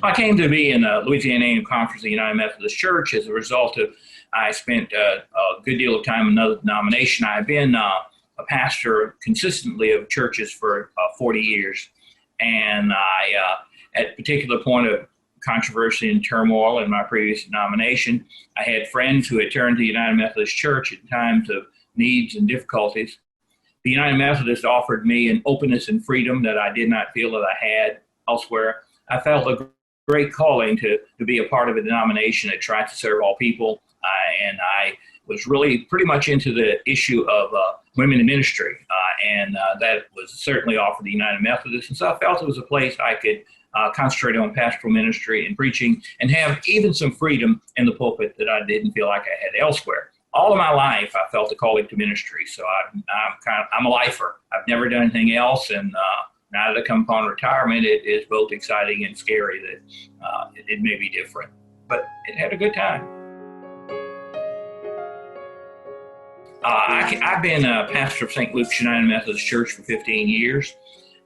I came to be in the Louisiana Annual Conference of the United Methodist Church as a result of I spent a good deal of time in another denomination. I've been a pastor consistently of churches for 40 years. And at a particular point of controversy and turmoil in my previous denomination, I had friends who had turned to the United Methodist Church at times of needs and difficulties. The United Methodist offered me an openness and freedom that I did not feel that I had elsewhere. I felt a great calling to be a part of a denomination that tried to serve all people. And I was really pretty much into the issue of women in ministry. And that was certainly offered the United Methodist. And so I felt it was a place I could concentrate on pastoral ministry and preaching and have even some freedom in the pulpit that I didn't feel like I had elsewhere. All of my life, I felt a calling to ministry. So I'm a lifer. I've never done anything else. And now that I come upon retirement, it is both exciting and scary that it may be different. But it had a good time. I've been a pastor of St. Luke's United Methodist Church for 15 years.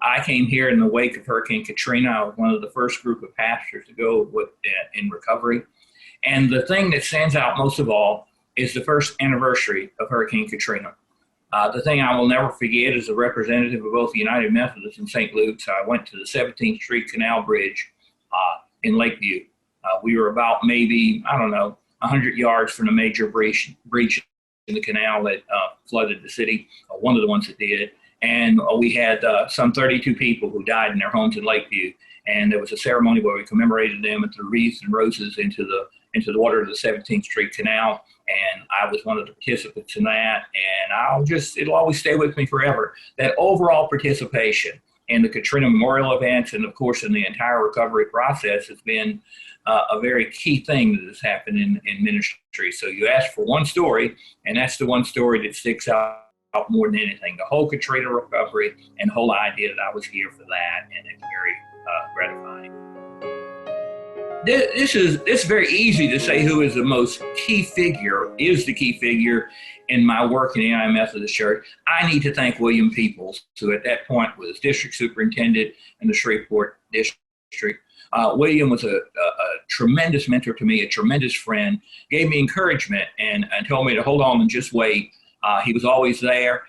I came here in the wake of Hurricane Katrina. I was one of the first group of pastors to go in recovery. And the thing that stands out most of all is the first anniversary of Hurricane Katrina. The thing I will never forget is a representative of both the United Methodist and St. Luke's. I went to the 17th Street Canal Bridge in Lakeview. We were about maybe, 100 yards from a major breach in the canal that flooded the city, one of the ones that did. And we had some 32 people who died in their homes in Lakeview. And there was a ceremony where we commemorated them and threw wreaths and roses into the water of the 17th Street Canal. And I was one of the participants in that. And it'll always stay with me forever. That overall participation in the Katrina memorial events and, of course, in the entire recovery process has been a very key thing that has happened in ministry. So you asked for one story, and that's the one story that sticks out more than anything. The whole Katrina recovery and the whole idea that I was here for that, and it's very gratifying. It's very easy to say who is the key figure in my work in the United Methodist Church. I need to thank William Peoples, who at that point was district superintendent in the Shreveport district. William was a tremendous mentor to me, a tremendous friend, gave me encouragement and told me to hold on and just wait. He was always there.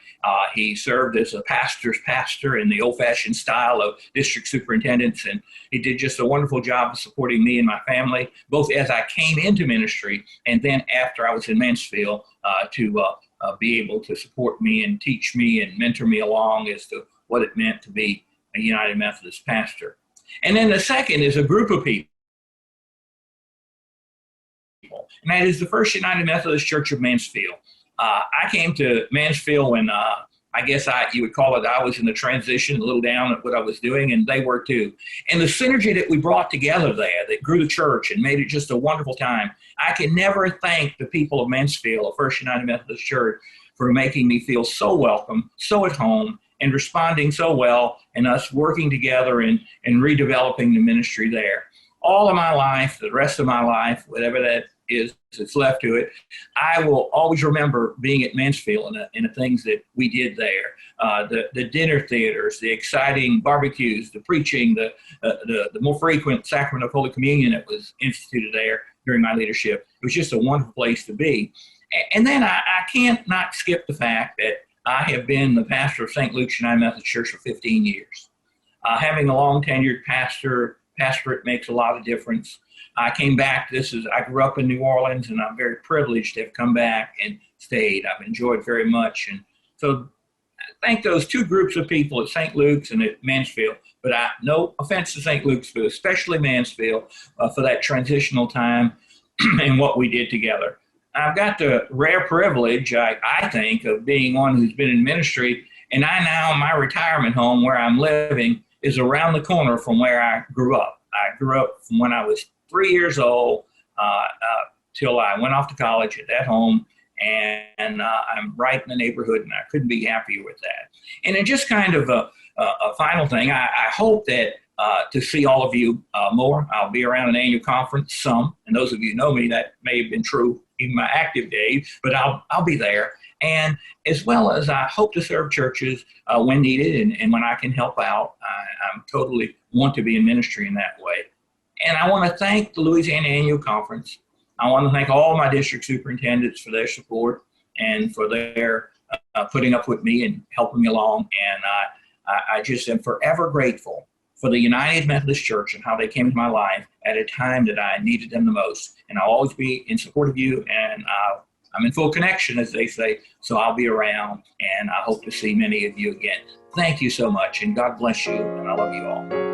He served as a pastor's pastor in the old-fashioned style of district superintendents, and he did just a wonderful job of supporting me and my family, both as I came into ministry and then after I was in Mansfield to be able to support me and teach me and mentor me along as to what it meant to be a United Methodist pastor. And then the second is a group of people, and that is the First United Methodist Church of Mansfield. I came to Mansfield when you would call it, I was in the transition, a little down at what I was doing, and they were too. And the synergy that we brought together there that grew the church and made it just a wonderful time. I can never thank the people of Mansfield, of First United Methodist Church, for making me feel so welcome, so at home, and responding so well, and us working together and redeveloping the ministry there. All of my life, the rest of my life, whatever that is that's left to it, I will always remember being at Mansfield and the things that we did there. The dinner theaters, the exciting barbecues, the preaching, the more frequent sacrament of Holy Communion that was instituted there during my leadership. It was just a wonderful place to be. And then I can't not skip the fact that I have been the pastor of St. Luke's United Methodist Church for 15 years. Having a long tenured pastorate makes a lot of difference. I came back. I grew up in New Orleans, and I'm very privileged to have come back and stayed. I've enjoyed very much. And so I thank those two groups of people at St. Luke's and at Mansfield. But no offense to St. Luke's, but especially Mansfield for that transitional time and what we did together. I've got the rare privilege, I think, of being one who's been in ministry, and my retirement home where I'm living is around the corner from where I grew up. I grew up from when I was 3 years old till I went off to college at that home, and I'm right in the neighborhood, and I couldn't be happier with that. And then just kind of a final thing, I hope that to see all of you more. I'll be around an annual conference, some, and those of you who know me, that may have been true in my active days, but I'll be there. And as well as I hope to serve churches when needed and when I can help out. I'm totally want to be in ministry in that way. And I want to thank the Louisiana Annual Conference. I want to thank all my district superintendents for their support and for their putting up with me and helping me along. And I just am forever grateful for the United Methodist Church and how they came into my life at a time that I needed them the most. And I'll always be in support of you, and I'm in full connection, as they say, so I'll be around, and I hope to see many of you again. Thank you so much, and God bless you, and I love you all.